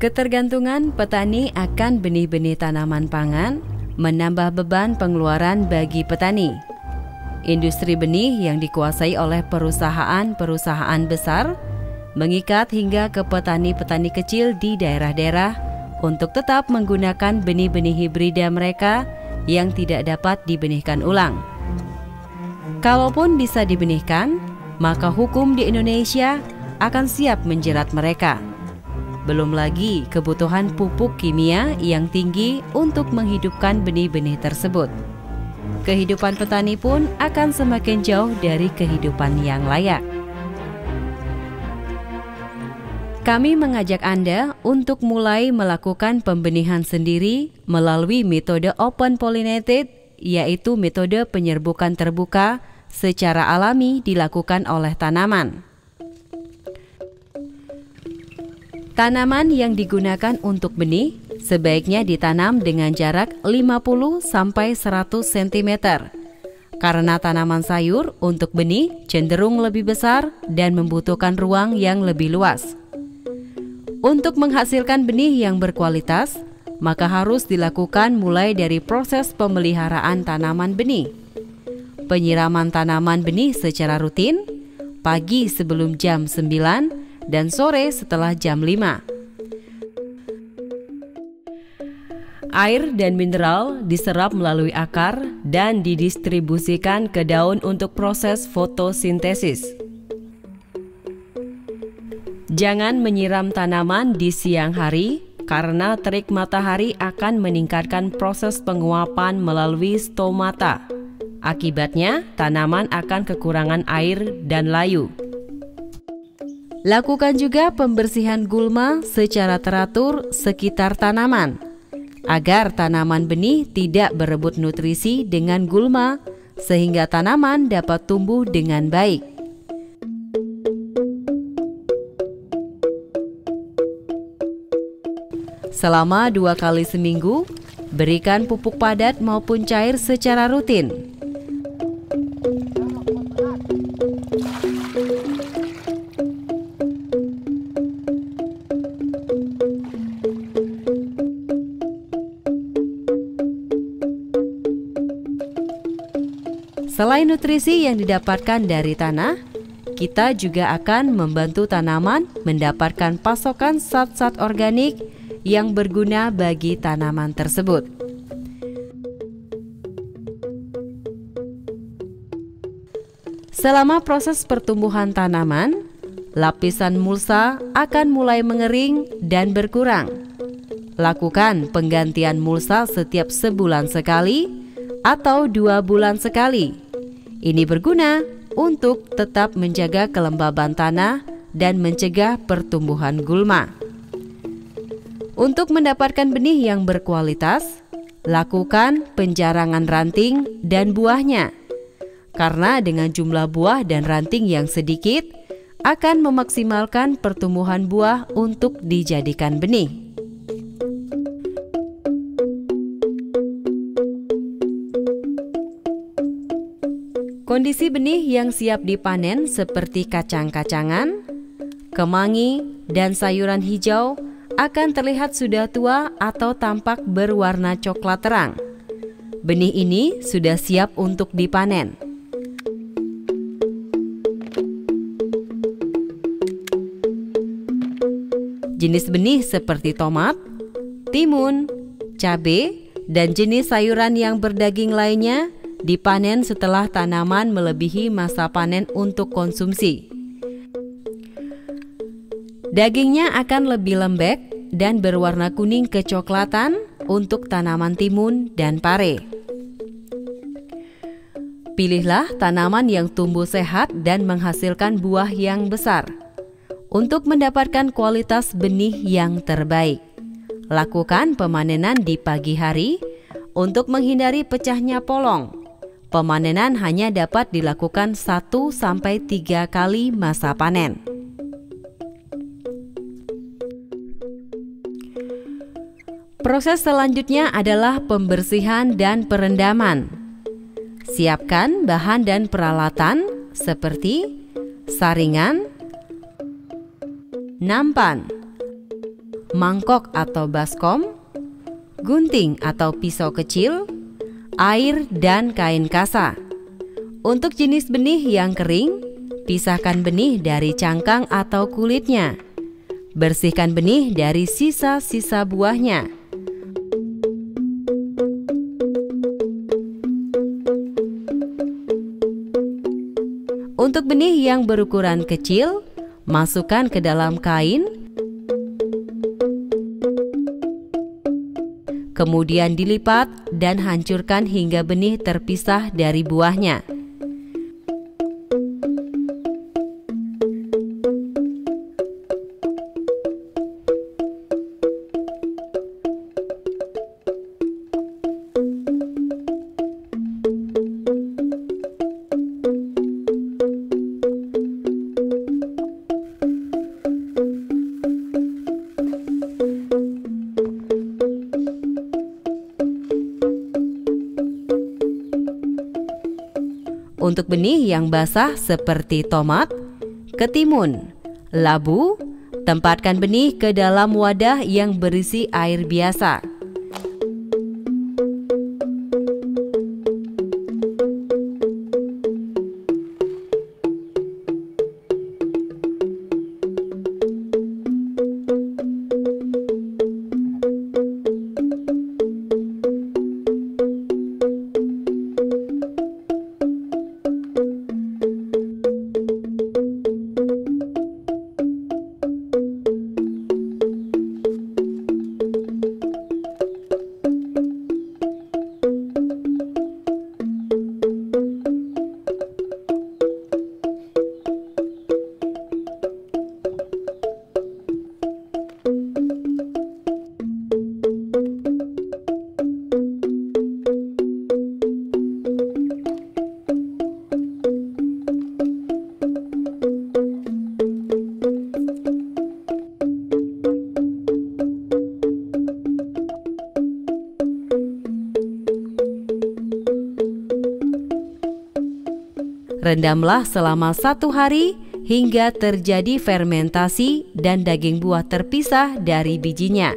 Ketergantungan petani akan benih-benih tanaman pangan menambah beban pengeluaran bagi petani. Industri benih yang dikuasai oleh perusahaan-perusahaan besar mengikat hingga ke petani-petani kecil di daerah-daerah untuk tetap menggunakan benih-benih hibrida mereka yang tidak dapat dibenihkan ulang. Kalaupun bisa dibenihkan, maka hukum di Indonesia akan siap menjerat mereka. Belum lagi kebutuhan pupuk kimia yang tinggi untuk menghidupkan benih-benih tersebut. Kehidupan petani pun akan semakin jauh dari kehidupan yang layak. Kami mengajak Anda untuk mulai melakukan pembenihan sendiri melalui metode open pollinated, yaitu metode penyerbukan terbuka secara alami dilakukan oleh tanaman. Tanaman yang digunakan untuk benih sebaiknya ditanam dengan jarak 50-100 cm. Karena tanaman sayur untuk benih cenderung lebih besar dan membutuhkan ruang yang lebih luas. Untuk menghasilkan benih yang berkualitas, maka harus dilakukan mulai dari proses pemeliharaan tanaman benih. Penyiraman tanaman benih secara rutin, pagi sebelum jam 9 dan sore setelah jam 5. Air dan mineral diserap melalui akar dan didistribusikan ke daun untuk proses fotosintesis. Jangan menyiram tanaman di siang hari karena terik matahari akan meningkatkan proses penguapan melalui stomata. Akibatnya, tanaman akan kekurangan air dan layu. Lakukan juga pembersihan gulma secara teratur sekitar tanaman, agar tanaman benih tidak berebut nutrisi dengan gulma, sehingga tanaman dapat tumbuh dengan baik. Selama 2 kali seminggu, berikan pupuk padat maupun cair secara rutin. Selain nutrisi yang didapatkan dari tanah, kita juga akan membantu tanaman mendapatkan pasokan zat-zat organik yang berguna bagi tanaman tersebut. Selama proses pertumbuhan tanaman, lapisan mulsa akan mulai mengering dan berkurang. Lakukan penggantian mulsa setiap sebulan sekali atau 2 bulan sekali. Ini berguna untuk tetap menjaga kelembaban tanah dan mencegah pertumbuhan gulma. Untuk mendapatkan benih yang berkualitas, lakukan penjarangan ranting dan buahnya. Karena dengan jumlah buah dan ranting yang sedikit, akan memaksimalkan pertumbuhan buah untuk dijadikan benih. Kondisi benih yang siap dipanen seperti kacang-kacangan, kemangi, dan sayuran hijau akan terlihat sudah tua atau tampak berwarna coklat terang. Benih ini sudah siap untuk dipanen. Jenis benih seperti tomat, timun, cabai, dan jenis sayuran yang berdaging lainnya dipanen setelah tanaman melebihi masa panen untuk konsumsi. Dagingnya akan lebih lembek dan berwarna kuning kecoklatan untuk tanaman timun dan pare. Pilihlah tanaman yang tumbuh sehat dan menghasilkan buah yang besar. Untuk mendapatkan kualitas benih yang terbaik, lakukan pemanenan di pagi hari untuk menghindari pecahnya polong. Pemanenan hanya dapat dilakukan 1-3 kali masa panen. Proses selanjutnya adalah pembersihan dan perendaman. Siapkan bahan dan peralatan seperti saringan, nampan, mangkok atau baskom, gunting atau pisau kecil, air, dan kain kasa. Untuk jenis benih yang kering, pisahkan benih dari cangkang atau kulitnya. Bersihkan benih dari sisa-sisa buahnya. Untuk benih yang berukuran kecil, masukkan ke dalam kain, kemudian dilipat dan hancurkan hingga benih terpisah dari buahnya. Untuk benih yang basah seperti tomat, ketimun, labu, tempatkan benih ke dalam wadah yang berisi air biasa. Rendamlah selama 1 hari hingga terjadi fermentasi dan daging buah terpisah dari bijinya.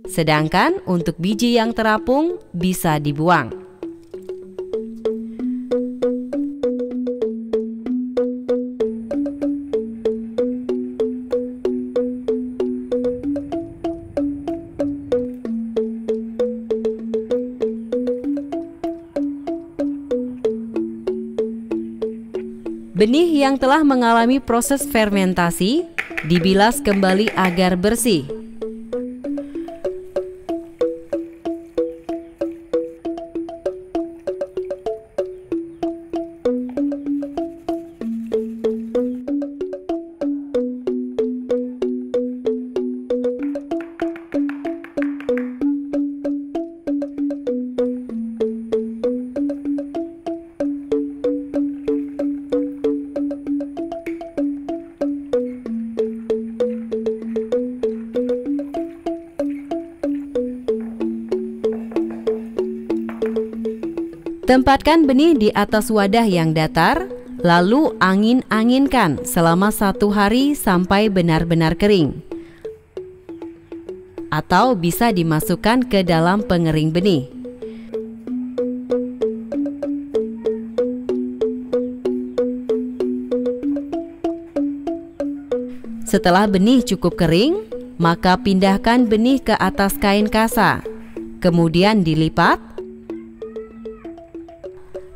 Sedangkan untuk biji yang terapung bisa dibuang. Benih yang telah mengalami proses fermentasi dibilas kembali agar bersih. Tempatkan benih di atas wadah yang datar, lalu angin-anginkan selama 1 hari sampai benar-benar kering. Atau bisa dimasukkan ke dalam pengering benih. Setelah benih cukup kering, maka pindahkan benih ke atas kain kasa, kemudian dilipat.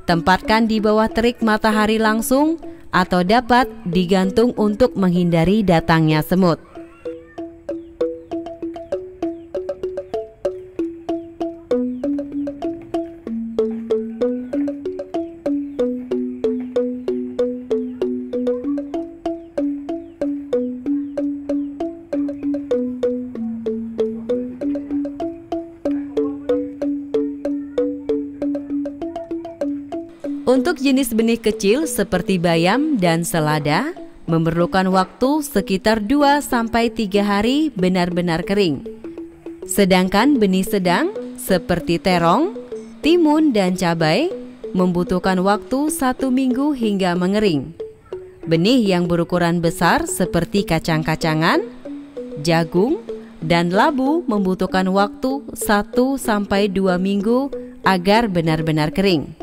Tempatkan di bawah terik matahari langsung atau dapat digantung untuk menghindari datangnya semut. Untuk jenis benih kecil seperti bayam dan selada, memerlukan waktu sekitar 2-3 hari benar-benar kering. Sedangkan benih sedang seperti terong, timun, dan cabai membutuhkan waktu 1 minggu hingga mengering. Benih yang berukuran besar seperti kacang-kacangan jagung, dan labu membutuhkan waktu 1-2 minggu agar benar-benar kering.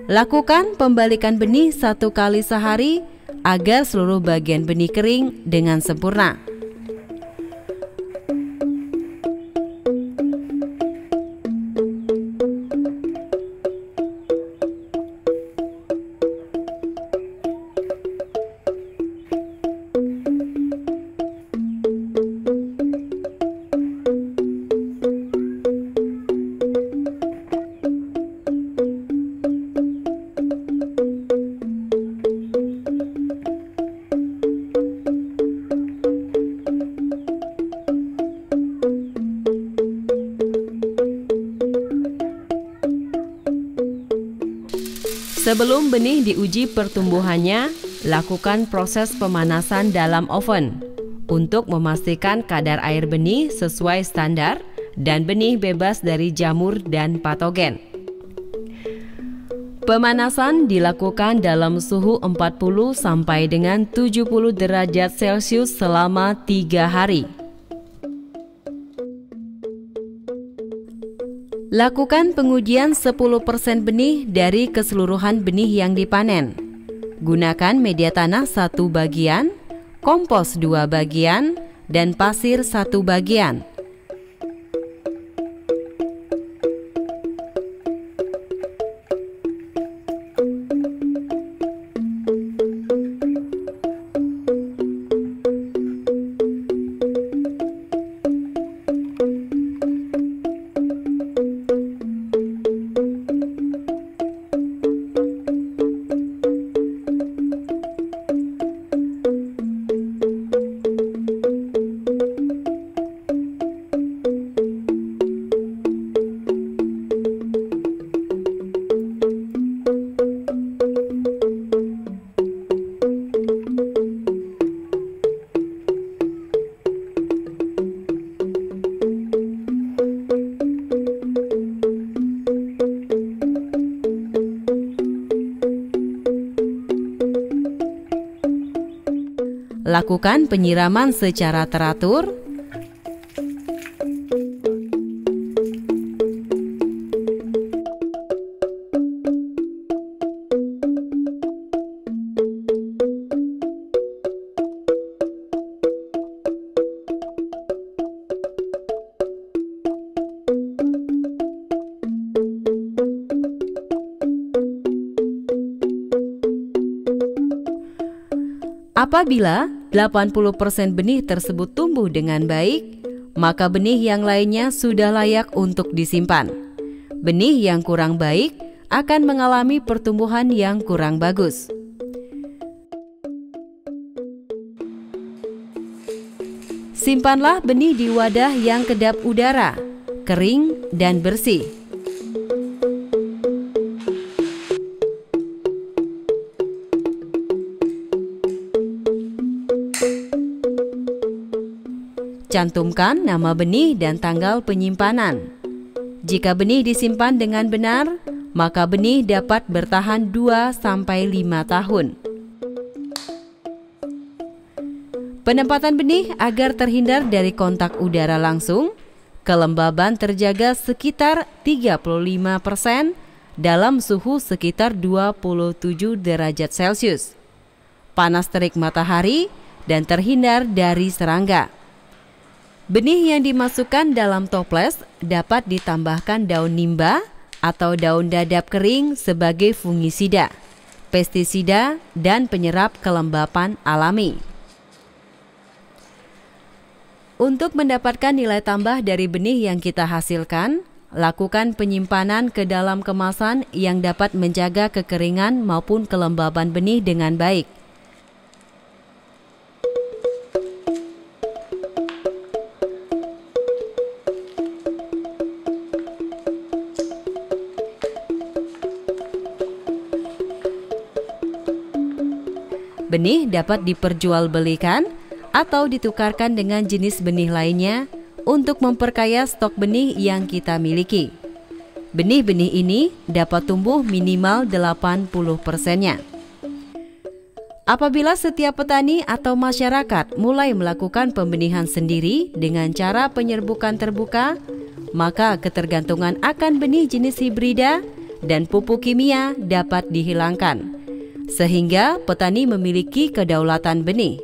Lakukan pembalikan benih 1 kali sehari agar seluruh bagian benih kering dengan sempurna. Sebelum benih diuji pertumbuhannya, lakukan proses pemanasan dalam oven untuk memastikan kadar air benih sesuai standar dan benih bebas dari jamur dan patogen. Pemanasan dilakukan dalam suhu 40 sampai dengan 70 derajat Celcius selama 3 hari. Lakukan pengujian 10% benih dari keseluruhan benih yang dipanen. Gunakan media tanah 1 bagian, kompos 2 bagian, dan pasir 1 bagian. Lakukan penyiraman secara teratur. Apabila 80% benih tersebut tumbuh dengan baik, maka benih yang lainnya sudah layak untuk disimpan. Benih yang kurang baik akan mengalami pertumbuhan yang kurang bagus. Simpanlah benih di wadah yang kedap udara, kering dan bersih. Cantumkan nama benih dan tanggal penyimpanan. Jika benih disimpan dengan benar, maka benih dapat bertahan 2-5 tahun. Penempatan benih agar terhindar dari kontak udara langsung, kelembaban terjaga sekitar 35% dalam suhu sekitar 27 derajat Celcius. Panas terik matahari dan terhindar dari serangga. Benih yang dimasukkan dalam toples dapat ditambahkan daun nimba atau daun dadap kering sebagai fungisida, pestisida, dan penyerap kelembapan alami. Untuk mendapatkan nilai tambah dari benih yang kita hasilkan, lakukan penyimpanan ke dalam kemasan yang dapat menjaga kekeringan maupun kelembaban benih dengan baik. Benih dapat diperjualbelikan atau ditukarkan dengan jenis benih lainnya untuk memperkaya stok benih yang kita miliki. Benih-benih ini dapat tumbuh minimal 80%-nya. Apabila setiap petani atau masyarakat mulai melakukan pembenihan sendiri dengan cara penyerbukan terbuka, maka ketergantungan akan benih jenis hibrida dan pupuk kimia dapat dihilangkan, sehingga petani memiliki kedaulatan benih.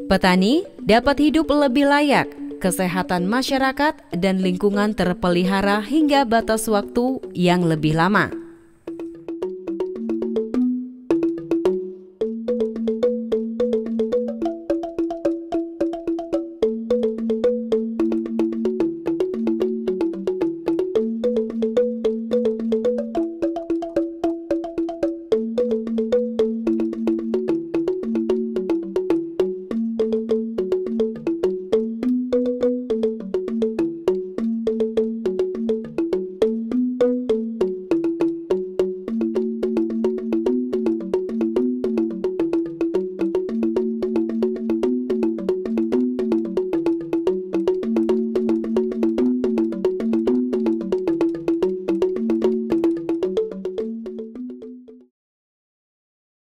Petani dapat hidup lebih layak, kesehatan masyarakat dan lingkungan terpelihara hingga batas waktu yang lebih lama.